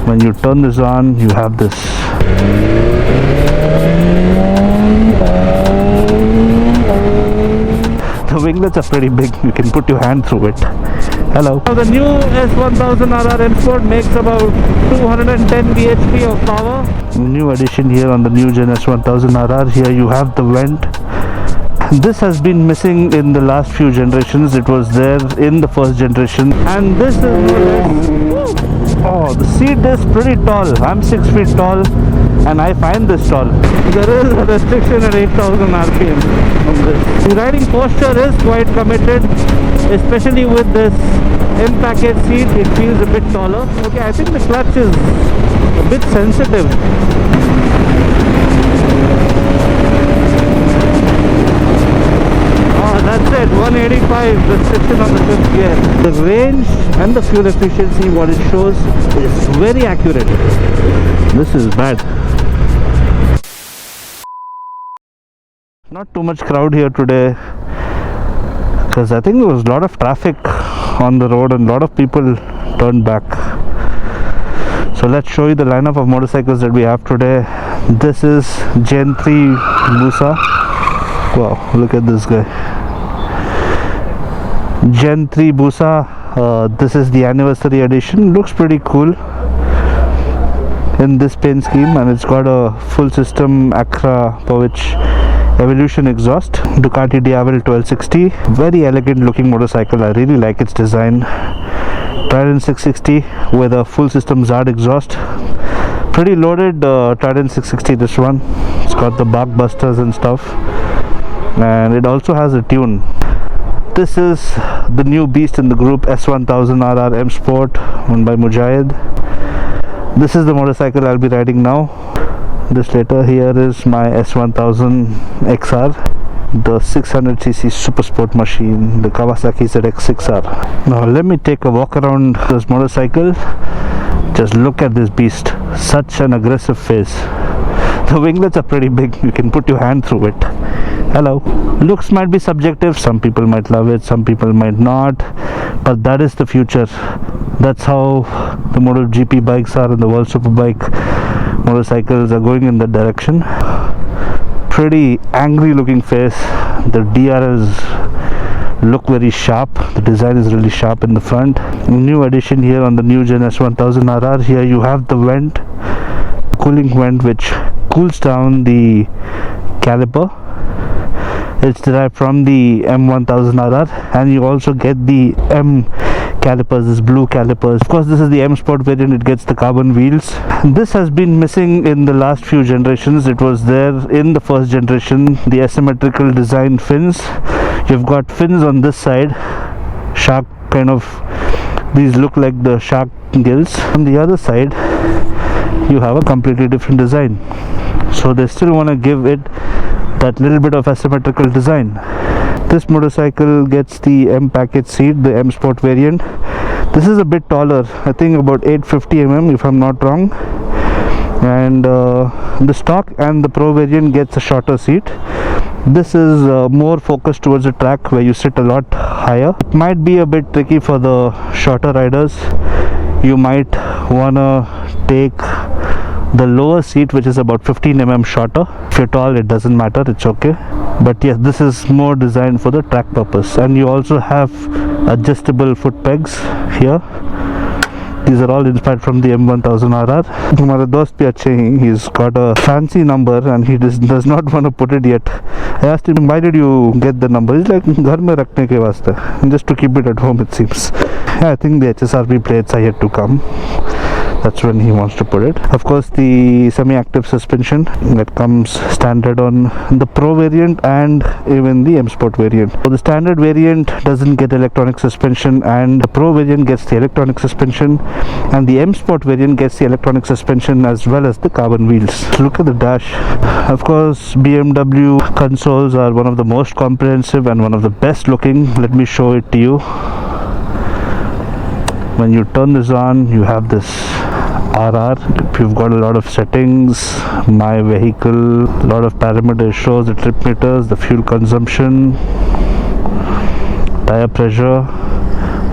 When you turn this on, you have this. The winglets are pretty big. You can put your hand through it. Hello. Now the new S1000RR MSPORT makes about 210 bhp of power. New addition here on the new Gen S1000RR. Here you have the vent. This has been missing in the last few generations. It was there in the first generation, and this is oh, the seat is pretty tall. I'm 6 feet tall and I find this tall. There is a restriction at 8000 RPM on this. The riding posture is quite committed, especially with this M-package seat. It feels a bit taller. Okay, I think the clutch is a bit sensitive. That's it, 185 restriction on the fifth gear. The range and the fuel efficiency, what it shows, is very accurate. This is bad. Not too much crowd here today, because I think there was a lot of traffic on the road and a lot of people turned back. So let's show you the lineup of motorcycles that we have today. This is Gen 3 Busa. Wow, look at this guy. Gen 3 Busa. This is the anniversary edition. Looks pretty cool in this paint scheme, and it's got a full system Acra Powich Evolution exhaust. Ducati Diavel 1260. Very elegant looking motorcycle. I really like its design. Trident 660 with a full system Zard exhaust. Pretty loaded Trident 660, this one. It's got the bark busters and stuff, and it also has a tune. This is the new beast in the group, S1000RR MSPORT, owned by Mujahid. This is the motorcycle I'll be riding now. This later. Here is my S1000XR, the 600cc super sport machine, the Kawasaki ZX6R. Now let me take a walk around this motorcycle. Just look at this beast. Such an aggressive face. The winglets are pretty big. You can put your hand through it. Hello. Looks might be subjective. Some people might love it, some people might not, but that is the future. That's how the MotoGP bikes are, and the World Superbike motorcycles are going in that direction. Pretty angry looking face. The DRS look very sharp. The design is really sharp in the front. New addition here on the new Gen S1000RR. Here you have the vent, cooling vent, which cools down the caliper. It's derived from the M1000RR, and you also get the M calipers, this blue calipers. Of course, this is the M Sport variant. It gets the carbon wheels. This has been missing in the last few generations. It was there in the first generation. The asymmetrical design fins. You've got fins on this side, shark kind of. These look like the shark gills. On the other side, you have a completely different design. So they still want to give it that little bit of asymmetrical design. This motorcycle gets the M package seat, the M Sport variant. This is a bit taller, I think about 850 mm if I'm not wrong, and the stock and the Pro variant gets a shorter seat. This is more focused towards the track where you sit a lot higher. It might be a bit tricky for the shorter riders. You might wanna take the lower seat, which is about 15 mm shorter. If you're tall, it doesn't matter, it's okay. But yes, this is more designed for the track purpose. And you also have adjustable foot pegs here. These are all inspired from the M1000RR. Hamara dost bhi achhe hain. He's got a fancy number and he does not want to put it yet. I asked him, why did you get the number? He's like, ghar mein rakhne ke vaste, just to keep it at home, it seems. I think the HSRP plates are yet to come. That's when he wants to put it. Of course, the semi-active suspension that comes standard on the Pro variant and even the M Sport variant. So the standard variant doesn't get electronic suspension, and the Pro variant gets the electronic suspension, and the M Sport variant gets the electronic suspension as well as the carbon wheels. Look at the dash. Of course, BMW consoles are one of the most comprehensive and one of the best looking. Let me show it to you. When you turn this on, you have this RR. You've got a lot of settings, my vehicle, a lot of parameters. Shows the trip meters, the fuel consumption, tire pressure,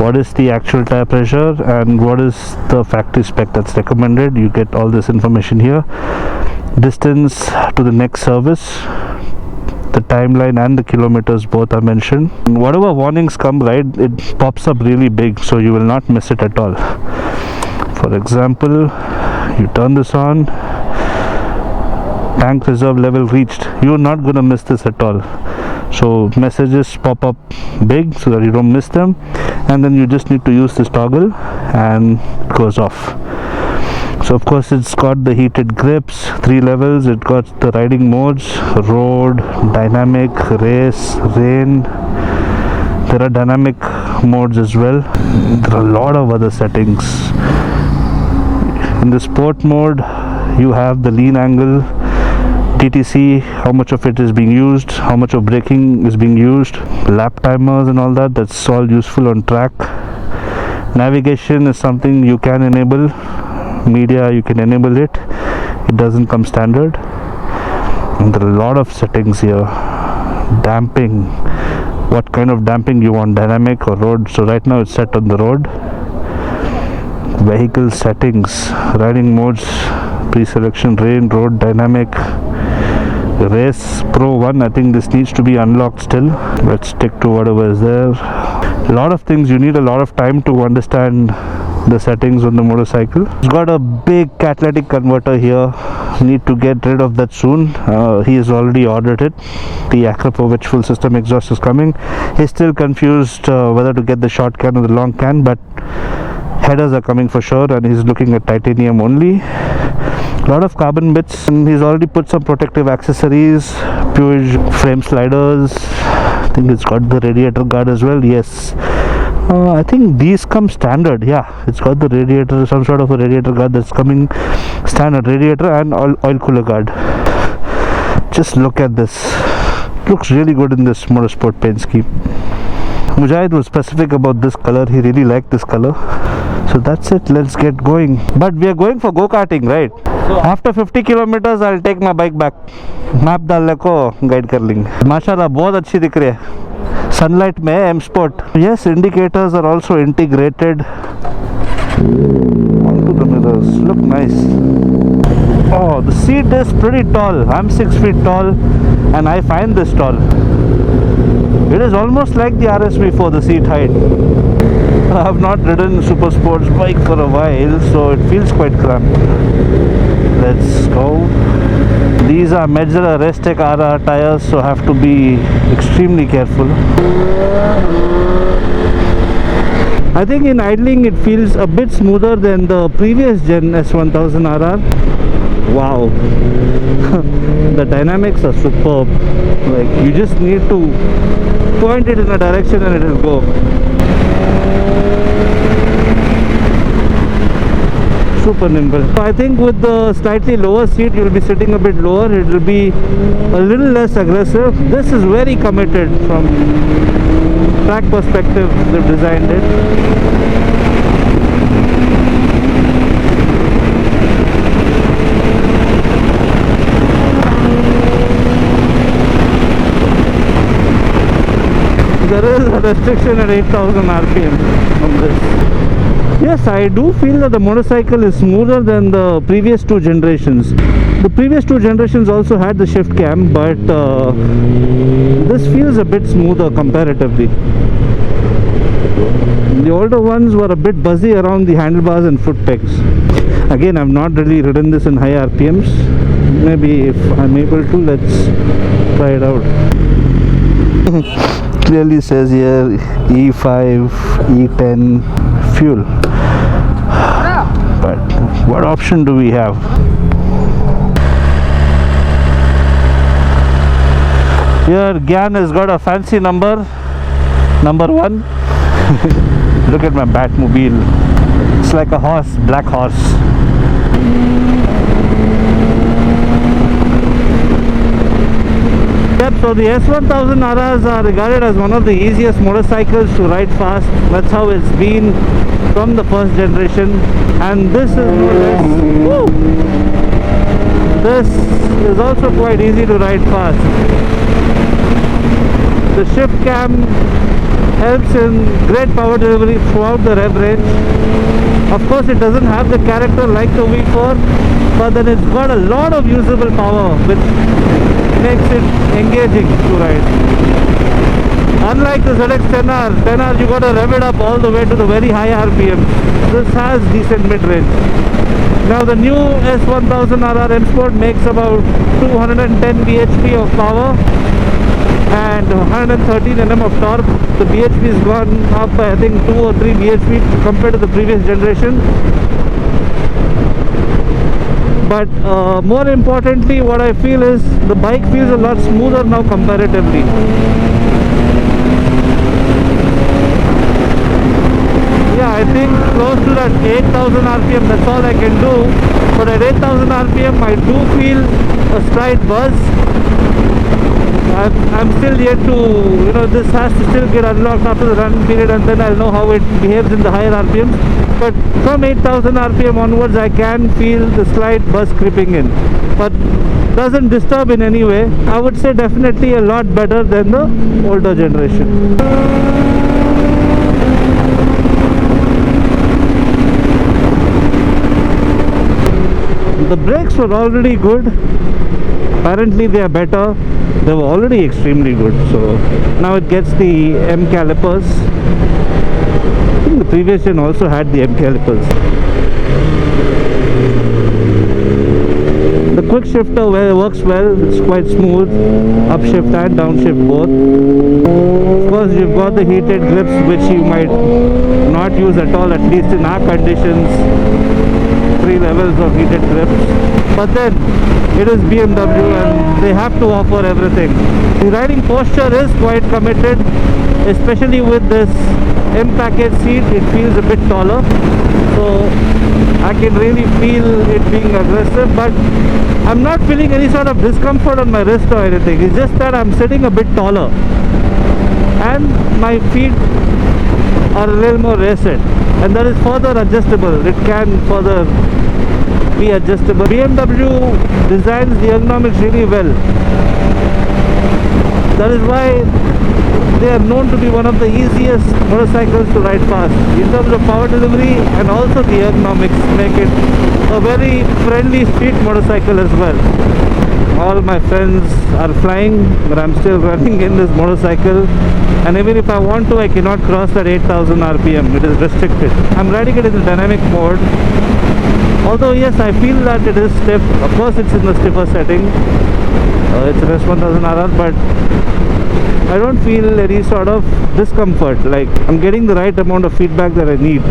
what is the actual tire pressure, and what is the factory spec that's recommended. You get all this information here. Distance to the next service, the timeline and the kilometers both are mentioned. And whatever warnings come, right, it pops up really big, so you will not miss it at all. For example, you turn this on, tank reserve level reached. You're not gonna miss this at all. So messages pop up big so that you don't miss them, and then you just need to use this toggle and it goes off. So of course it's got the heated grips, 3 levels. It got the riding modes: road, dynamic, race, rain. There are dynamic modes as well. There are a lot of other settings. In the sport mode, you have the lean angle, TTC, how much of it is being used, how much of braking is being used, lap timers and all that. That's all useful on track. Navigation is something you can enable. Media, you can enable it. It doesn't come standard. And there are a lot of settings here. Damping, what kind of damping you want, dynamic or road. So right now it's set on the road. Vehicle settings, riding modes, pre-selection, rain, road, dynamic, race, pro 1. I think this needs to be unlocked still. Let's stick to whatever is there. A lot of things, you need a lot of time to understand the settings on the motorcycle. It's got a big catalytic converter here. Need to get rid of that soon. He has already ordered it. The Akrapovic full system exhaust is coming. He's still confused whether to get the short can or the long can, but headers are coming for sure, and he's looking at titanium only. A lot of carbon bits, and he's already put some protective accessories, Puig frame sliders. I think it's got the radiator guard as well. Yes, I think these come standard. Yeah, it's got the radiator, some sort of a radiator guard that's coming standard, radiator and oil cooler guard. Just look at this. Looks really good in this motorsport paint scheme. Mujahid was specific about this color. He really liked this color. So that's it, let's get going. But we are going for go-karting, right? So after 50 kilometers I'll take my bike back. Map डालने को guide कर लेंगे. माशाल्लाह बहुत अच्छी दिख रही है. Sunlight में M Sport. Yes, indicators are also integrated onto the mirrors. Look nice. Oh, the seat is pretty tall. I'm 6 feet tall and I find this tall. It is almost like the RSV4, the seat height. I have not ridden super sports bike for a while, so it feels quite cramped. Let's go. These are Medzler Restec RR tires, so have to be extremely careful. I think in idling it feels a bit smoother than the previous gen S1000RR. Wow. The dynamics are superb. Like, you just need to point it in a direction and it will go. Super nimble. I think with the slightly lower seat you will be sitting a bit lower. It will be a little less aggressive. This is very committed from track perspective. They've designed it. There is a restriction at 8,000 RPM on this. Yes, I do feel that the motorcycle is smoother than the previous 2 generations. The previous 2 generations also had the shift cam, but this feels a bit smoother comparatively. The older ones were a bit buzzy around the handlebars and foot pegs. Again, I've not really ridden this in high RPMs. Maybe if I'm able to, let's try it out. Clearly says here E5, E10 fuel. But what option do we have? Here Gyan has got a fancy number 1. Look at my Batmobile. It's like a horse, black horse. Yep, so the S1000RRs are regarded as one of the easiest motorcycles to ride fast. That's how it's been from the first generation, and this is more or less, this is also quite easy to ride fast. The shift cam helps in great power delivery throughout the rev range. Of course, it doesn't have the character like the V4, but then it's got a lot of usable power, which makes it engaging to ride. Unlike the ZX-10R, you got to rev it up all the way to the very high RPM. This has decent mid-range. Now the new S1000RR MSPORT makes about 210 bhp of power and 113 Nm of torque. The bhp has gone up by I think 2 or 3 bhp compared to the previous generation. But more importantly, what I feel is the bike feels a lot smoother now comparatively. Yeah, I think close to that 8000 RPM, that's all I can do. But at 8000 RPM, I do feel a slight buzz. I'm still yet to, this has to still get unlocked after the run period, and then I'll know how it behaves in the higher RPMs. But from 8000 RPM onwards, I can feel the slight buzz creeping in. But doesn't disturb in any way. I would say definitely a lot better than the older generation. The brakes were already good. Apparently they are better. They were already extremely good. So now it gets the M calipers. I think the previous gen also had the M calipers. The quick shifter works well. It's quite smooth. Upshift and downshift both. Of course, you've got the heated grips, which you might not use at all, at least in our conditions. 3 levels of heated grips, but then it is BMW and they have to offer everything. The riding posture is quite committed, especially with this M package seat. It feels a bit taller, so I can really feel it being aggressive, but I'm not feeling any sort of discomfort on my wrist or anything. It's just that I'm sitting a bit taller and my feet are a little more raised, and that is further adjustable. It can further be adjustable. BMW designs the ergonomics really well. That is why they are known to be one of the easiest motorcycles to ride fast. In terms of power delivery and also the ergonomics make it a very friendly street motorcycle as well. All my friends are flying, but I'm still running in this motorcycle, and even if I want to, I cannot cross that 8000 RPM. It is restricted. I'm riding it in the dynamic mode, although yes, I feel that it is stiff. Of course it's in the stiffer setting. It's an S1000RR, but I don't feel any sort of discomfort. Like, I'm getting the right amount of feedback that I need.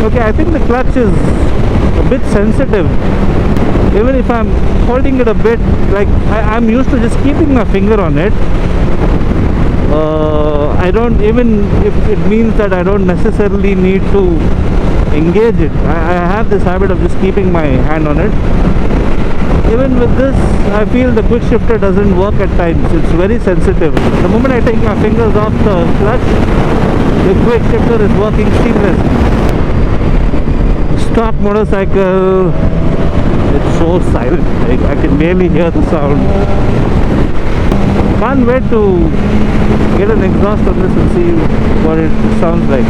Okay, I think the clutch is a bit sensitive. Even if I'm holding it a bit, like I'm used to just keeping my finger on it. I don't, even if it means that I don't necessarily need to engage it, I have this habit of just keeping my hand on it. Even with this, I feel the quick shifter doesn't work at times. It's very sensitive. The moment I take my fingers off the clutch, the quick shifter is working seamlessly. Stock motorcycle, it's so silent. I can barely hear the sound. Can't wait to get an exhaust on this and see what it sounds like.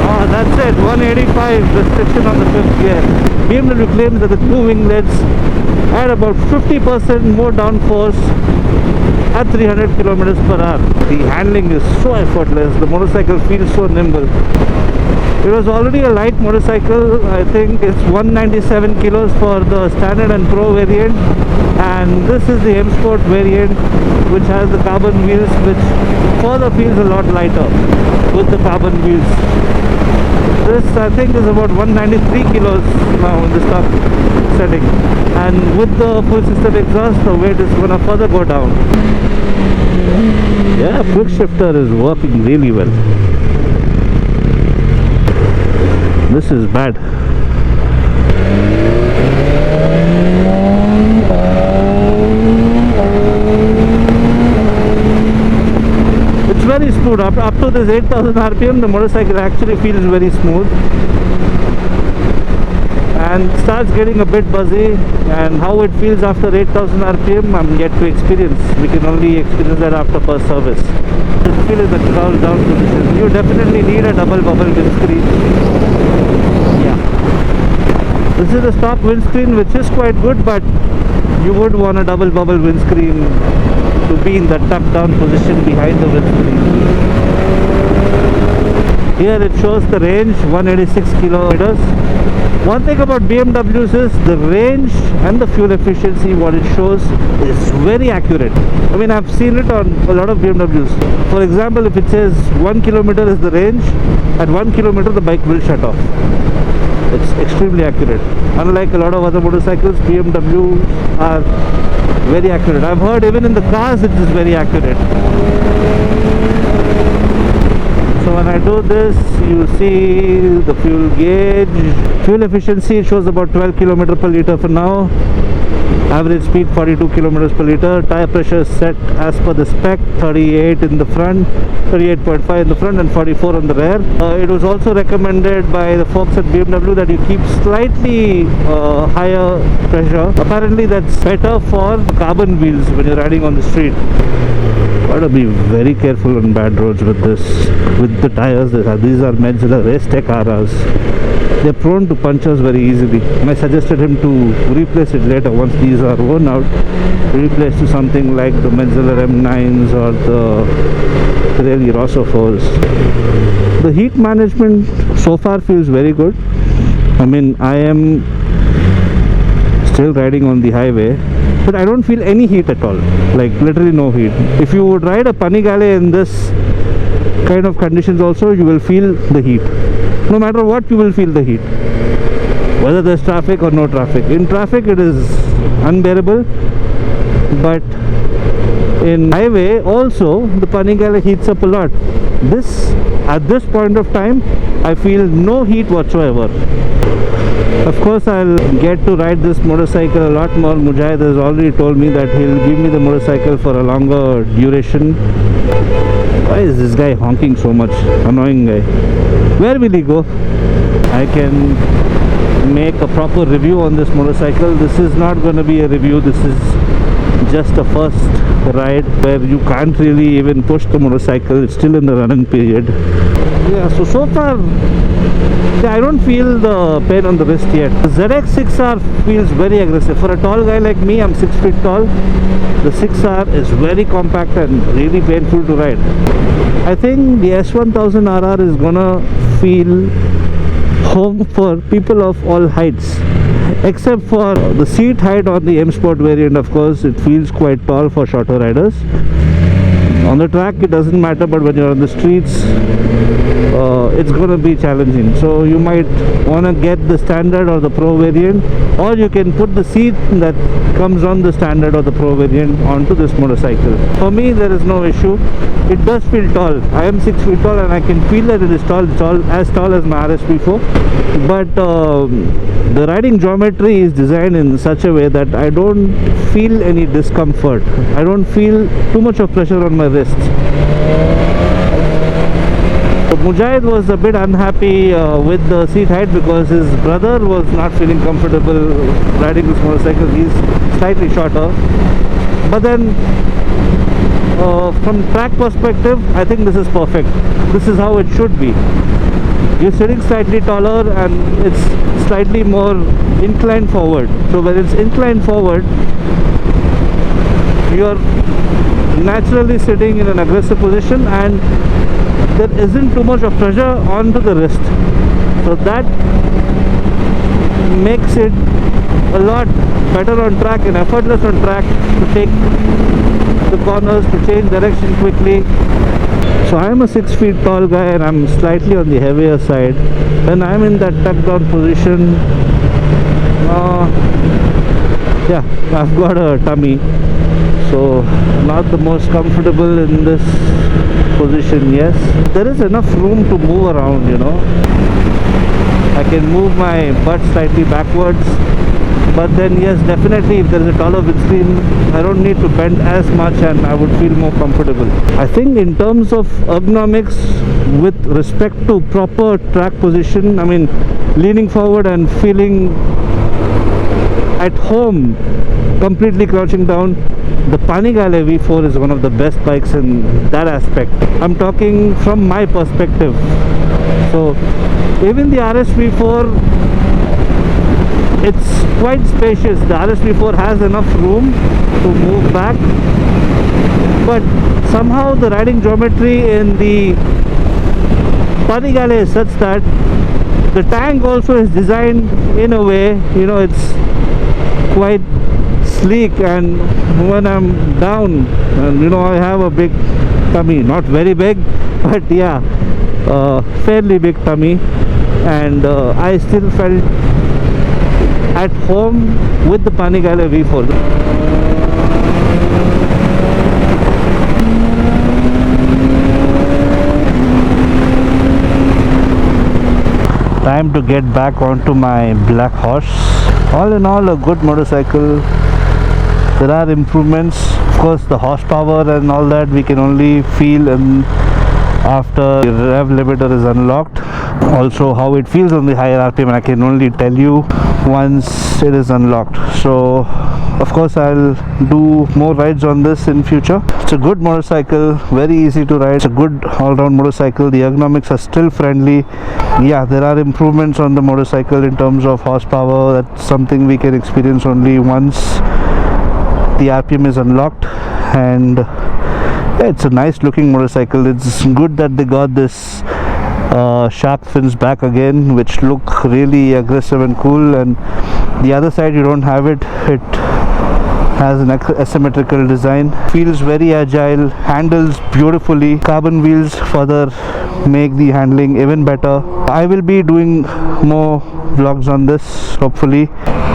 Oh, that's it, 185 restriction on the 5th gear. BMW claims that the two winglets add about 50% more downforce at 300 kilometers per hour. The handling is so effortless. The motorcycle feels so nimble. It was already a light motorcycle. I think it's 197 kilos for the standard and pro variant, and this is the M Sport variant, which has the carbon wheels, which further feels a lot lighter with the carbon wheels. This I think is about 193 kilos now in the stock setting, and with the full system exhaust, the weight is going to further go down. Yeah, quick shifter is working really well. This is bad. It's very smooth. Up to this 8000 RPM, the motorcycle actually feels very smooth. and starts getting a bit buzzy, and how it feels after 8000 rpm I'm yet to experience. We can only experience that after first service. Just feel in the cowl down position. You definitely need a double bubble windscreen. Yeah, this is a stock windscreen which is quite good, but you would want a double bubble windscreen to be in the tucked down position behind the windscreen. Here it shows the range 186 kilometers. One thing about BMWs is the range and the fuel efficiency, what it shows is very accurate. I mean, I've seen it on a lot of BMWs. For example, if it says 1 kilometer is the range, at 1 kilometer the bike will shut off. It's extremely accurate. Unlike a lot of other motorcycles, BMW are very accurate. I've heard even in the cars it is very accurate. So when I do this, you see the fuel gauge. Fuel efficiency shows about 12 km per liter for now. Average speed 42 km per liter. Tire pressure set as per the spec, 38 in the front, 38.5 in the front and 44 on the rear. It was also recommended by the folks at BMW that you keep slightly higher pressure. Apparently that's better for carbon wheels when you're riding on the street. Gotta be very careful on bad roads with this, with the tires. These are Metzeler Race Tech RRs. They're prone to punctures very easily. I suggested him to replace it later once these are worn out. Replace to something like the Metzeler M9s or the Pirelli Rosso 4s. The heat management so far feels very good. I mean, I am still riding on the highway, but I don't feel any heat at all, like literally no heat. If you would ride a Panigale in this kind of conditions also, you will feel the heat. No matter what, you will feel the heat, whether there's traffic or no traffic. In traffic it is unbearable, but in highway also the Panigale heats up a lot. At this point of time I feel no heat whatsoever. Of course, I'll get to ride this motorcycle a lot more. Mujahid has already told me that he'll give me the motorcycle for a longer duration. Why is this guy honking so much? Annoying guy. Where will he go? I can make a proper review on this motorcycle. This is not going to be a review. This is just a first ride where you can't really even push the motorcycle. It's still in the running period. Yeah, so far I don't feel the pain on the wrist yet. The ZX6R feels very aggressive. For a tall guy like me, I'm 6 feet tall, the 6R is very compact and really painful to ride. I think the S1000RR is gonna feel home for people of all heights, except for the seat height on the M Sport variant. Of course, it feels quite tall for shorter riders. On the track it doesn't matter, but when you're on the streets it's going to be challenging. So you might want to get the standard or the pro variant, or you can put the seat that comes on the standard or the pro variant onto this motorcycle. For me there is no issue. It does feel tall. I am 6 feet tall and I can feel that it is tall. It's as tall as my RS-P4, but the riding geometry is designed in such a way that I don't feel any discomfort. I don't feel too much of pressure on my wrists. So Mujahid was a bit unhappy with the seat height because his brother was not feeling comfortable riding this motorcycle. He's slightly shorter, but then from track perspective I think this is perfect. This is how it should be. You're sitting slightly taller and it's slightly more inclined forward. So when it's inclined forward, you're naturally sitting in an aggressive position and there isn't too much of pressure onto the wrist. So that makes it a lot better on track and effortless on track to take the corners, to change direction quickly. So I'm a 6 feet tall guy and I'm slightly on the heavier side. When I'm in that tucked down position, yeah, I've got a tummy, so not the most comfortable in this position. Yes, there is enough room to move around, you know. I can move my butt slightly backwards, but then yes, definitely if there is a taller windscreen I don't need to bend as much and I would feel more comfortable. I think in terms of ergonomics with respect to proper track position, I mean leaning forward and feeling at home, completely crouching down, the Panigale V4 is one of the best bikes in that aspect. I'm talking from my perspective. So even the RS V4, it's quite spacious. The RS V4 has enough room to move back, but somehow the riding geometry in the Panigale is such that the tank also is designed in a way, you know, it's quite sleek, and when I'm down, and you know, I have a big tummy, not very big, but yeah, fairly big tummy, and I still felt at home with the Panigale V4. Time to get back onto my black horse. All in all, a good motorcycle. There are improvements, of course. The horsepower and all that we can only feel after the rev limiter is unlocked. Also how it feels on the higher RPM, and I can only tell you once it is unlocked. So of course I'll do more rides on this in future. It's a good motorcycle, very easy to ride. It's a good all-round motorcycle. The ergonomics are still friendly. Yeah, there are improvements on the motorcycle in terms of horsepower. That's something we can experience only once the RPM is unlocked. And yeah, it's a nice looking motorcycle. It's good that they got this shark fins back again, which look really aggressive and cool, and the other side you don't have it. It has an asymmetrical design, feels very agile, handles beautifully. Carbon wheels further make the handling even better. I will be doing more vlogs on this, hopefully.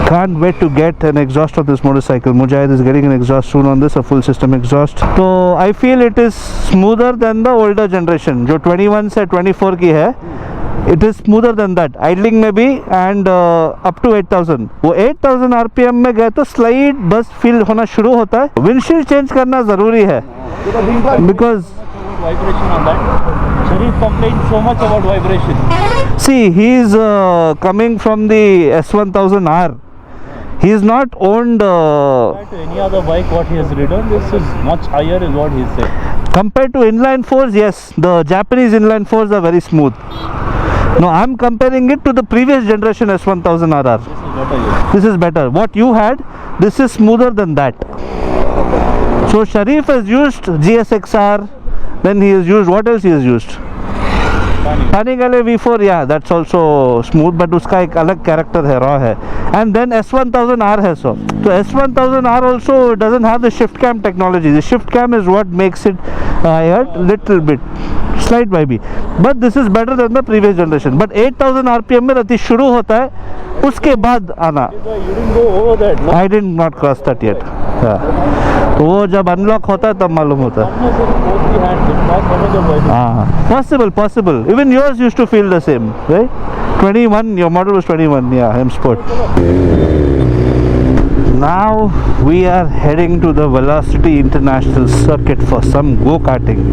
Can't wait to get an exhaust of this motorcycle. Mujahid is getting an exhaust soon on this, a full system exhaust. So I feel it is smoother than the older generation, जो 21 से 24 की है. It is smoother than that. Idling में भी, and up to 8000. वो 8000 RPM में गए तो स्लाइड बस फील होना शुरू होता है. विंडशील्ड चेंज करना ज़रूरी है, because vibration on that. Sharif complained so much about vibration. See, he is coming from the S1000R. He is not owned Compared to any other bike what he has ridden, this is much higher is what he said. Compared to inline fours. Yes, the Japanese inline fours are very smooth. No, I'm comparing it to the previous generation S1000RR. This is better, yes. This is better. What you had, this is smoother than that. So Sharif has used GSXR, then he has used, what else he has used? Panigale V4, yeah, that's also smooth, but उसका एक अलग character है, raw है. And then S1000R है. So S1000R also doesn't have the shift cam technology. The shift cam is what makes it little bit slight vibey, but this is better than the previous generation. But 8000 RPM में रति शुरू होता है, उसके बाद आना. You didn't go over that, no? I did not cross that yet. Yeah. तो वो जब अनलॉक होता है तब मालूम होता है. Possible. Even yours used to feel the same, right? 21, your model was 21, yeah, M Sport. Now we are heading to the Velocity International Circuit for some go-karting.